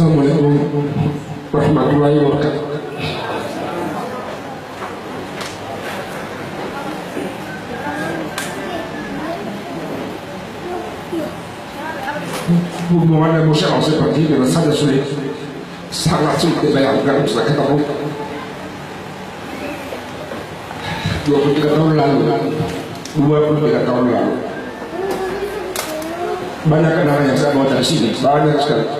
Assalamualaikum warahmatullahi wabarakatuh. Hubungan emosional seperti ini sangat sulit dibayangkan. Bisa ketemu 23 tahun lalu, 23 tahun lalu, banyak kenangan yang saya bawa dari sini, banyak sekali.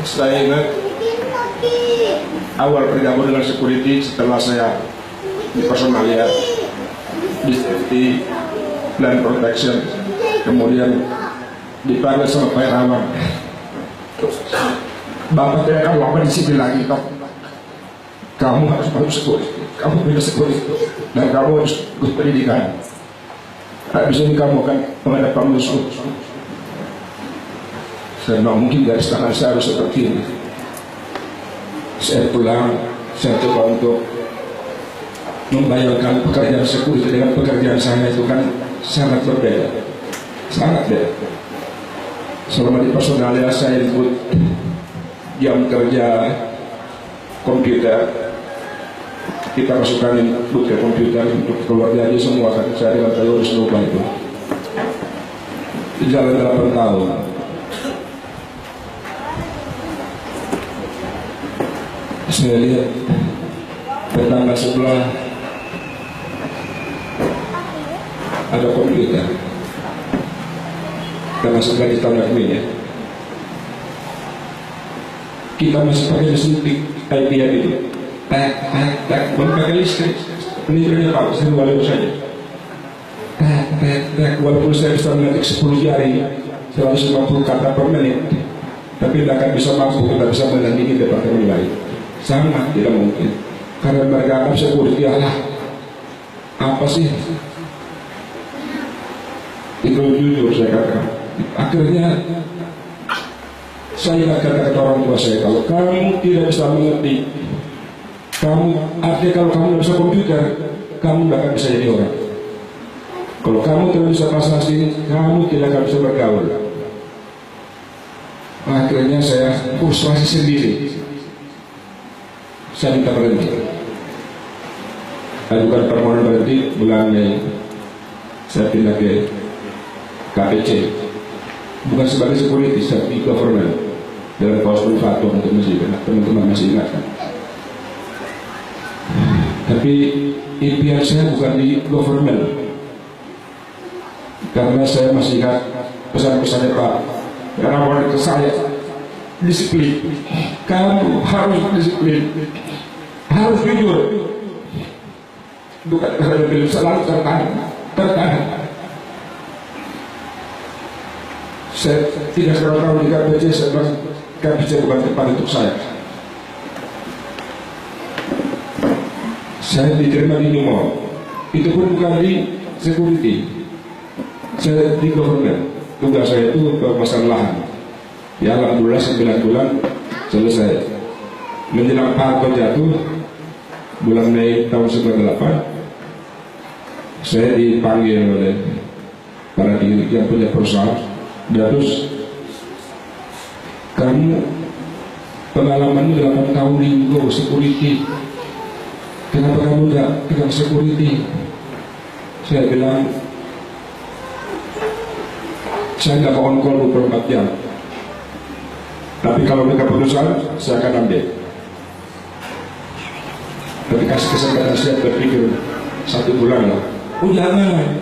Saya ingat awal bergabung dengan security setelah saya di personalia, di safety dan protection, kemudian dipanggil sama Pak Irawan. Bapak tidak akan apa di sini lagi, kamu harus masuk security, kamu punya security, dan kamu harus ikut pendidikan. Habis ini kamu akan menghadap musuh. Saya tidak mungkin dari tangan saya harus seperti ini. Saya pulang, saya coba untuk membayangkan pekerjaan security dengan pekerjaan saya itu kan sangat berbeda, sangat beda. Selama di personalia saya ikut jam kerja komputer, kita masukkan input ke komputer untuk keluar dari semua kan. Saya dengan harus lupa itu jalan 8 tahun. Saya lihat tetangga sebelah ada komputer, karena sebelah di tahun admin ya. Kita masih pakai mesin IBM itu, pakai listrik. Ini Pak, saya walau saja. Walaupun saya bisa mengetik 10 jari, 150 kata per menit, tapi tidak akan bisa mampu, tidak bisa menandingi departemen lain. Sangat tidak mungkin, karena mereka akan security Allah. Apa sih? Itu jujur saya katakan. Akhirnya saya kata orang tua saya, kalau kamu tidak bisa mengerti, artinya kalau kamu tidak bisa komputer, kamu tidak akan bisa jadi orang. Kalau kamu tidak bisa bahasa asing, kamu tidak akan bisa bergaul. Akhirnya saya frustrasi sendiri. Saya minta berhenti, ajukan permohonan berhenti. Bulan Mei saya pindah ke KPC, bukan sebagai security, saya di government dalam kaos privatum untuk teman-teman masih ingat kan? Tapi impian saya bukan di government, karena saya masih ingat pesan-pesannya Pak Irawan ke saya, disiplin. Kamu harus disiplin, harus jujur, bukan selalu tertahan. Saya tidak pernah tahu di KPC, saya bilang KPC bukan tempat untuk saya. Saya diterima di Numol, itu pun bukan di security, saya di government. Tugas saya itu pemasaran lahan. Ya alhamdulillah 9 bulan selesai. Menjelang Pak Harto jatuh bulan Mei tahun 98, saya dipanggil oleh para diri yang punya perusahaan. Terus kamu pengalaman 8 tahun di Go security, kenapa kamu tidak pegang security? Saya bilang saya tidak mau on-call 24 jam, tapi kalau mereka perusahaan saya akan ambil. Tapi kasih kesempatan saya berpikir 1 bulan lah. Oh jangan,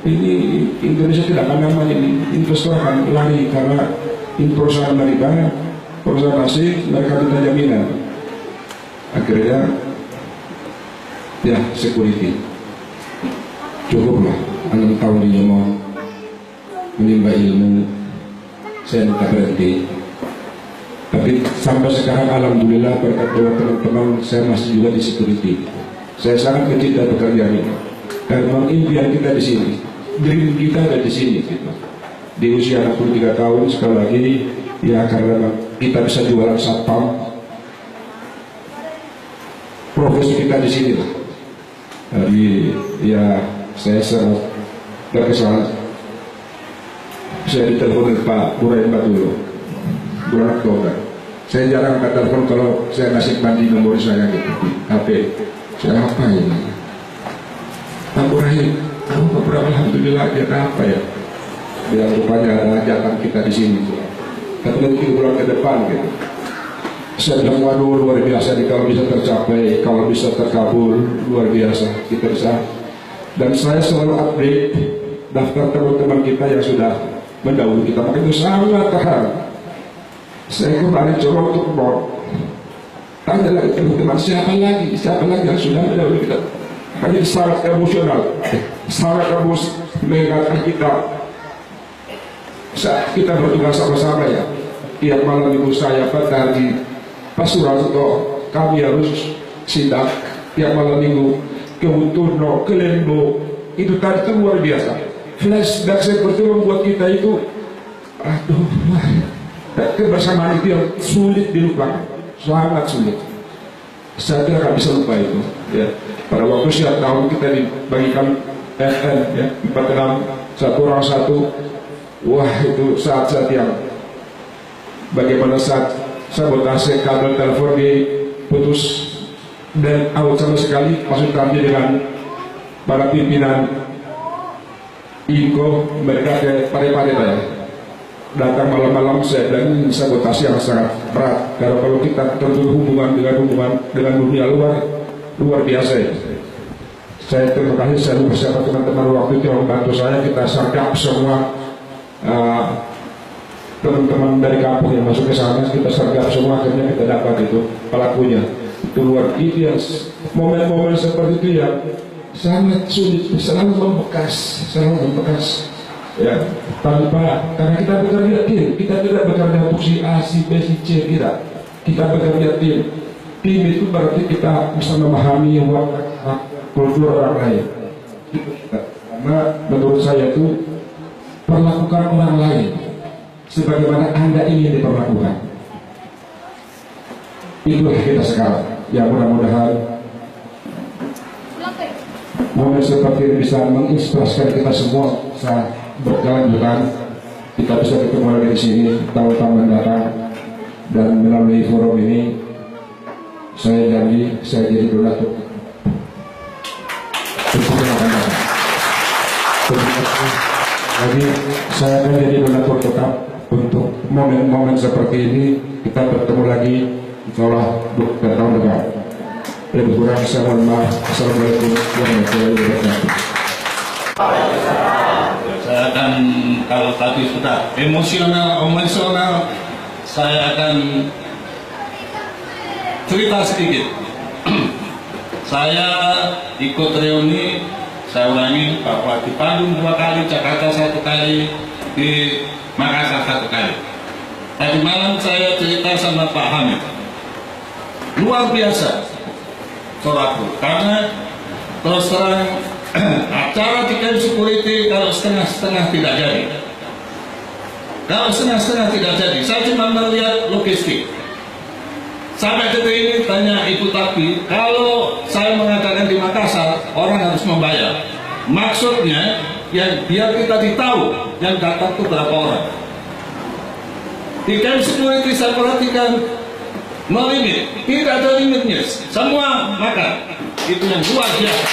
ini Indonesia tidak akan aman, ini investor akan lari karena ini perusahaan Amerika, perusahaan asing, mereka minta jaminan. Akhirnya ya security cukuplah 6 tahun di Nyomong menimba ilmu, saya minta berhenti. Tapi sampai sekarang alhamdulillah berkat doa teman-teman saya masih juga di security. Saya sangat mencintai pekerjaan ini, karena impian kita di sini, dream kita ada di sini gitu. Di usia 63 tahun sekali lagi ya, karena kita bisa jualan satpam, profesi kita di sini lah. Jadi ya saya sangat berkesan Saya ditelepon Pak Burain Baturo, bulan Oktober. Saya jarang angkat telepon kalau saya ngasih bandi nomor saya gitu, HP. Saya apa ini? Pak Burain, kamu beberapa alhamdulillah dia apa ya? Dia rupanya ada hajatan kita di sini. Tapi nanti bulan ke depan gitu. Saya bilang waduh luar biasa nih, kalau bisa tercapai, kalau bisa terkabul luar biasa kita bisa. Dan saya selalu update daftar teman-teman kita yang sudah mendahului kita, maka itu sangat terharu. Saya kembali coba untuk board. Tanya lagi teman-teman siapa lagi yang sudah mendahului kita. Ini sangat emosional, sangat mengingatkan kita. Saat kita bertugas sama-sama ya, tiap malam ibu saya pada di Pasuranto kami harus sidak tiap malam minggu ke Uturno, ke Lembo. Itu tadi itu luar biasa. Flashback seperti membuat kita itu, aduh, kebersamaan itu yang sulit dilupakan, sangat sulit. Saya tidak bisa lupa itu. Ya. Pada waktu siap tahun kita dibagikan FN, ya, 46, satu orang satu. Wah itu saat-saat yang bagaimana saat sabotase kabel telepon diputus dan out sama sekali, masuk kami dengan para pimpinan Inko, mereka ke Parepare ya. Datang malam-malam saya bilang sabotase yang sangat berat karena kalau kita tentu hubungan dengan dunia luar biasa ya. Saya terima kasih, saya bersama teman-teman waktu itu yang membantu saya, kita sergap semua teman-teman dari kampung yang masuk ke sana, kita sergap semua, akhirnya kita dapat itu pelakunya. Itu luar biasa. Momen-momen seperti itu yang sangat sulit, selalu membekas ya, tanpa, karena kita bekerja tim, kita tidak bekerja untuk si A, si B, si C, tidak. Kita bekerja tim itu berarti kita bisa memahami kultur orang lain. Karena menurut saya itu perlakukan orang lain sebagaimana Anda ingin diperlakukan. Itulah kita sekarang. Ya mudah-mudahan momen seperti ini bisa menginspirasi kita semua saat berkelanjutan. Kita bisa ketemu lagi di sini tahun-tahun mendatang, dan melalui forum ini saya janji saya jadi donatur. Jadi saya akan jadi donatur tetap untuk momen-momen seperti ini. Kita bertemu lagi insyaallah tahun depan. Lebih kurang saya mohon maaf. Assalamualaikum warahmatullahi wabarakatuh. Saya akan, kalau tadi sudah emosional, saya akan cerita sedikit. Saya ikut reuni, saya ulangi, bahwa di Bandung 2 kali, Jakarta 1 kali, di Makassar 1 kali. Tadi malam saya cerita sama Pak Hamid, luar biasa sholatku, karena terus terang acara di camp security kalau setengah-setengah tidak jadi. Kalau setengah-setengah tidak jadi, saya cuma melihat logistik. Sampai detik ini tanya Ibu Tapi, kalau saya mengatakan di Makassar, orang harus membayar. Maksudnya, yang biar kita tahu yang datang itu berapa orang. Di camp security saya perhatikan, no limit, tidak ada limitnya, semua makan. Itu yang luar biasa.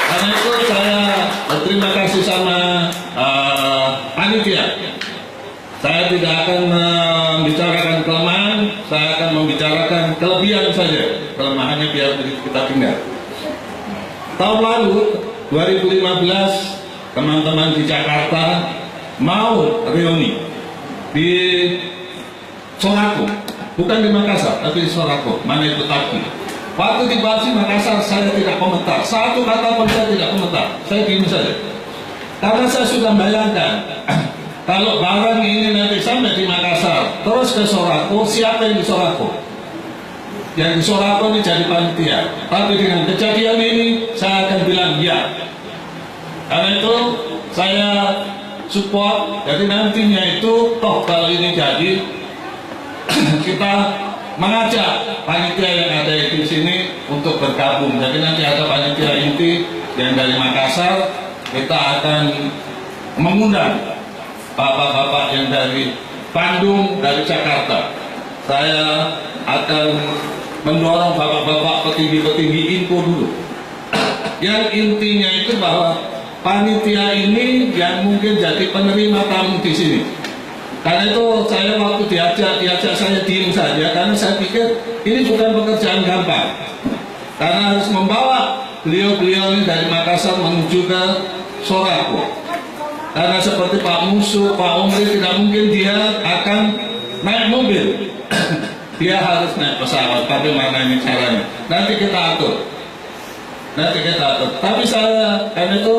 Karena itu saya berterima kasih sama panitia. Saya tidak akan membicarakan kelemahan, saya akan membicarakan kelebihan saja. Kelemahannya biar kita tinggal. Tahun lalu, 2015, teman-teman di Jakarta mau reuni di Sorako, bukan di Makassar, tapi di Sorako, mana itu Taki. Waktu dibahas di Makassar, saya tidak komentar. Satu kata pun saya tidak komentar. Saya diam saja. Karena saya sudah bayangkan, kalau barang ini nanti sampai di Makassar, terus ke Sorako, siapa yang di Sorako? Yang di Sorako ini jadi panitia. Tapi dengan kejadian ini, saya akan bilang ya. Karena itu, saya support. Jadi nantinya itu, toh kalau ini jadi, kita mengajak panitia yang ada di sini untuk bergabung. Jadi nanti ada panitia inti yang dari Makassar, kita akan mengundang bapak-bapak yang dari Bandung, dari Jakarta. Saya akan mendorong bapak-bapak petinggi-petinggi info dulu. Yang intinya itu bahwa panitia ini yang mungkin jadi penerima tamu di sini. Karena itu saya waktu diajak saya diem saja, karena saya pikir ini bukan pekerjaan gampang. Karena harus membawa beliau-beliau ini dari Makassar menuju ke Sorako. Karena seperti Pak Musuh, Pak Umri, tidak mungkin dia akan naik mobil. Dia harus naik pesawat. Bagaimana ini caranya? Nanti kita atur. Tapi saya, karena itu,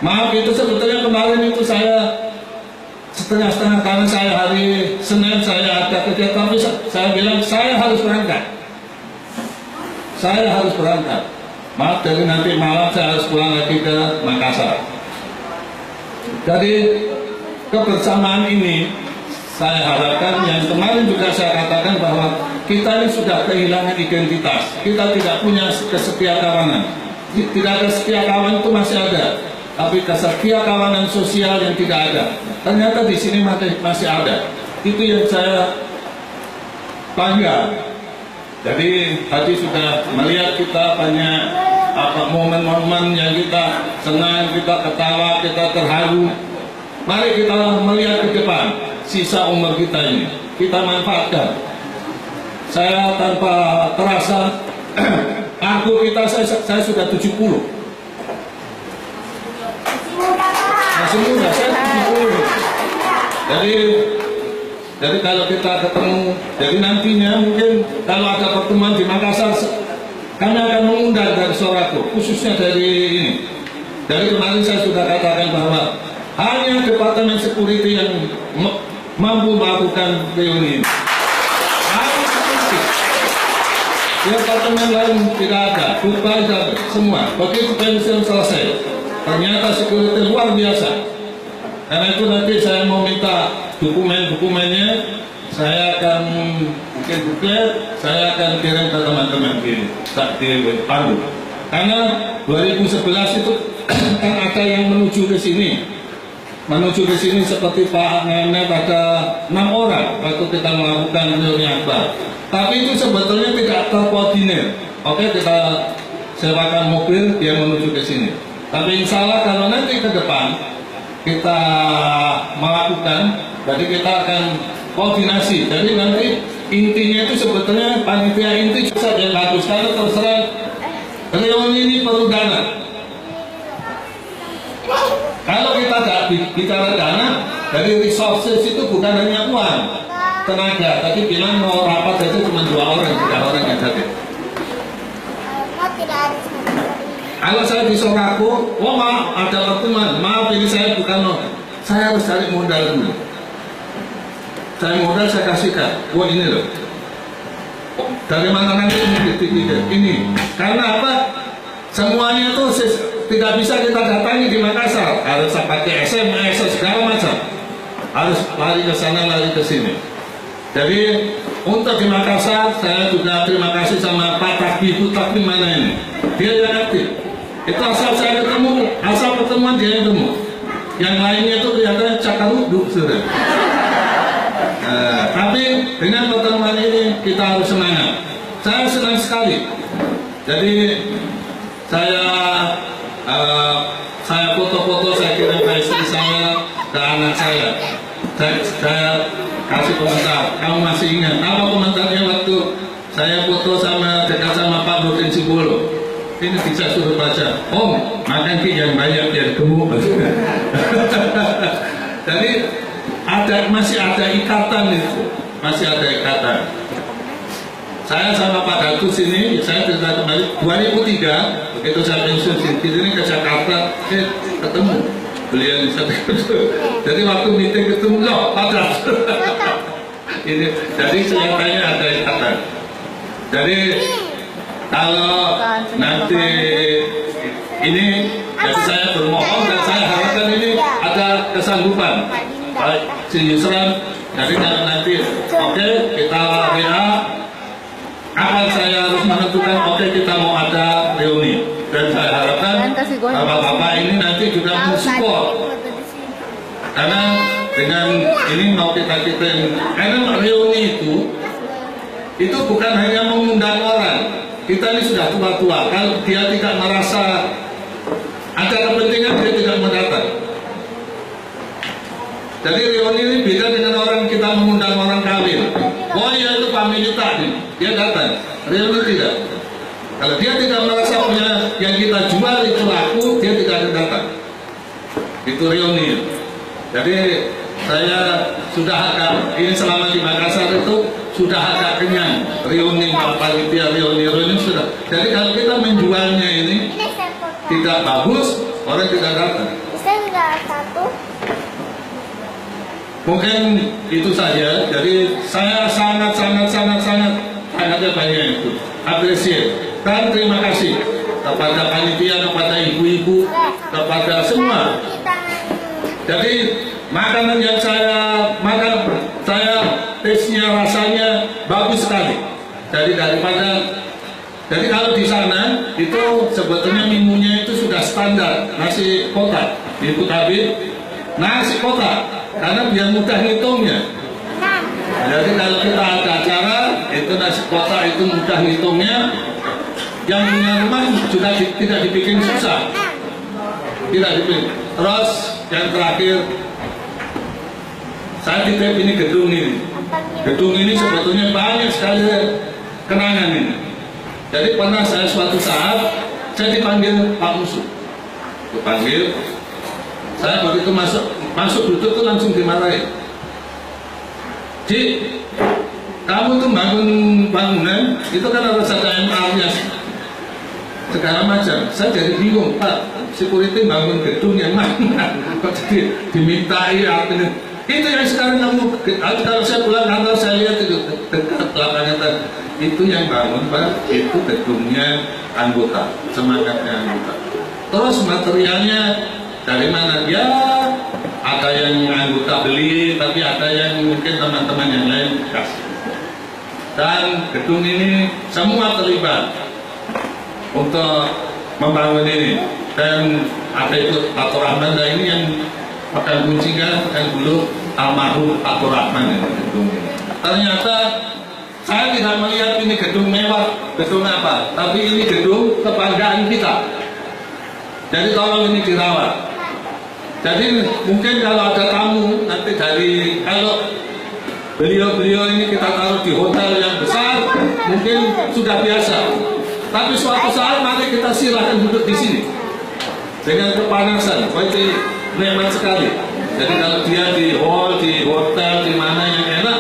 maaf itu sebetulnya kemarin itu saya setengah-setengah, karena saya hari Senin saya ada kerja, tapi saya bilang saya harus berangkat. Maaf, dari nanti malam saya harus pulang lagi ke Makassar. Jadi kebersamaan ini saya harapkan, yang kemarin juga saya katakan bahwa kita ini sudah kehilangan identitas. Kita tidak punya kesetiakawanan. Tidak ada setiakawan itu masih ada, tapi kesetiakawanan sosial yang tidak ada. Ternyata di sini masih ada. Itu yang saya bangga. Jadi tadi sudah melihat kita banyak momen-momen yang kita senang, kita ketawa, kita terharu. Mari kita melihat ke depan. Sisa umur kita ini kita manfaatkan. Saya tanpa terasa aku kita saya sudah 70. Masih muda, saya 70. Jadi kalau kita ketemu, jadi nantinya mungkin kalau ada pertemuan di Makassar, kami akan mengundang dari Sorako, khususnya dari ini. Dari kemarin saya sudah katakan bahwa hanya Departemen Security yang mampu melakukan reuni ini. Departemen lain tidak ada, Dubai ada, semua. Begitu pensiun selesai, ternyata security luar biasa. Karena itu nanti saya mau minta dokumen-dokumennya, saya akan bikin buklet, saya akan kirim ke teman-teman di Bandung. Karena 2011 itu kan ada yang menuju ke sini. Seperti Pak Nenek ada 6 orang waktu kita melakukan reuni akbar. Tapi itu sebetulnya tidak terkoordinir. Oke, kita sewakan mobil dia menuju ke sini. Tapi insya Allah kalau nanti ke depan kita melakukan, jadi kita akan koordinasi. Jadi nanti intinya itu sebetulnya panitia inti saja yang bagus. Karena terserah reuni ini perlu dana. Kalau kita bicara dana, dari resources itu bukan hanya uang, tenaga. Tadi bilang mau rapat saja cuma 2 orang, 3 orang yang hadir. Kalau saya di Sorako, maaf ada pertemuan, maaf ini saya bukan saya harus cari modal dulu. Saya modal saya kasihkan, ini loh. Dari mana nanti ini? Karena apa? Semuanya itu tidak bisa kita datangi di Makassar, harus pakai SMS segala macam, harus lari ke sana lari ke sini. Jadi untuk di Makassar saya juga terima kasih sama Pak Takbi Putak di mana ini, dia yang aktif. Itu asal saya ketemu, asal pertemuan dia yang ketemu. Yang lainnya itu kelihatannya cakaruduk sudah. Tapi dengan pertemuan ini kita harus semangat. Saya senang sekali. Jadi saya foto-foto saya kirim ke istri saya, ke anak saya. Saya kasih komentar. Kamu masih ingat apa komentarnya waktu saya foto dekat sama Pak Nurdin Sibolo? Ini bisa suruh baca. Makan yang banyak biar gemuk. Jadi masih ada ikatan itu, masih ada ikatan. Saya sama Pak Datus ini, saya cerita kembali 2003, begitu saya pensiun ini ke Jakarta, ketemu beliau di sana. Jadi waktu meeting ketemu, loh Pak Datus. Ini, jadi kelihatannya ada ikatan. Jadi kalau nanti ini, jadi saya bermohon dan saya harapkan ini ada kesanggupan. Baik, si Yusran, jadi kalau nanti, oke, kita WA. Apa saya harus menentukan, oke kita mau ada reuni. Dan saya harapkan bapak-bapak ini nanti juga mensupport. Karena dengan ini mau kita karena reuni itu bukan hanya mengundang orang. Kita ini sudah tua-tua, kalau dia tidak merasa ada kepentingan, dia tidak mau datang. Jadi reuni ini beda dengan orang kita mengundang orang kawin. Oh ya itu family tadi, dia datang. Reuni tidak. Kalau dia tidak merasa punya yang kita jual itu laku, dia tidak akan datang. Itu reuni. Jadi saya sudah agak, ini selama di Makassar itu sudah agak kenyang. Reuni, panitia reuni sudah. Jadi kalau kita menjualnya ini tidak bagus, orang tidak datang. Bisa nggak satu? Mungkin itu saja. Jadi saya sangatnya banyak itu apresiasi dan terima kasih kepada panitia, kepada ibu-ibu, kepada semua. Jadi makanan yang saya makan, tesnya rasanya bagus sekali. Jadi kalau di sana itu sebetulnya minunya itu sudah standar nasi kotak, itu tadi nasi kotak karena biar mudah ngitungnya. Jadi kalau kita ada acara itu nasi kotak itu mudah ngitungnya. Yang punya rumah sudah tidak dibikin susah, tidak dibikin. Terus yang terakhir, saya titip ini gedung ini. Gedung ini sebetulnya banyak sekali kenangan ini. Jadi pernah saya suatu saat saya dipanggil Pak Musuh, dipanggil. Saya begitu masuk duduk tuh langsung dimarahin. Ji, kamu tuh bangun bangunan itu kan harus ada MR-nya segala macam. Saya jadi bingung, Pak, security bangun gedung yang mana? Kok jadi dimintai artinya? Itu yang sekarang kamu, kalau saya pulang kantor saya lihat itu dekat lapangan itu yang bangun, Pak, itu gedungnya anggota, semangatnya anggota. Terus materialnya dari mana? Ya ada yang anggota beli, tapi ada yang mungkin teman-teman yang lain kasih. Dan gedung ini semua terlibat untuk membangun ini. Dan ada itu Pak Rahman, nah ini yang pegang kuncinya, pegang dulu almarhum Pak Rahman ini gedung ini. Ternyata saya tidak melihat ini gedung mewah, gedung apa, tapi ini gedung kebanggaan kita. Jadi tolong ini dirawat. Jadi mungkin kalau ada tamu nanti dari, kalau beliau-beliau ini kita taruh di hotel yang besar, mungkin sudah biasa. Tapi suatu saat mari kita silahkan duduk di sini dengan kepanasan, itu nikmat sekali. Jadi kalau dia di hall, di hotel, di mana yang enak,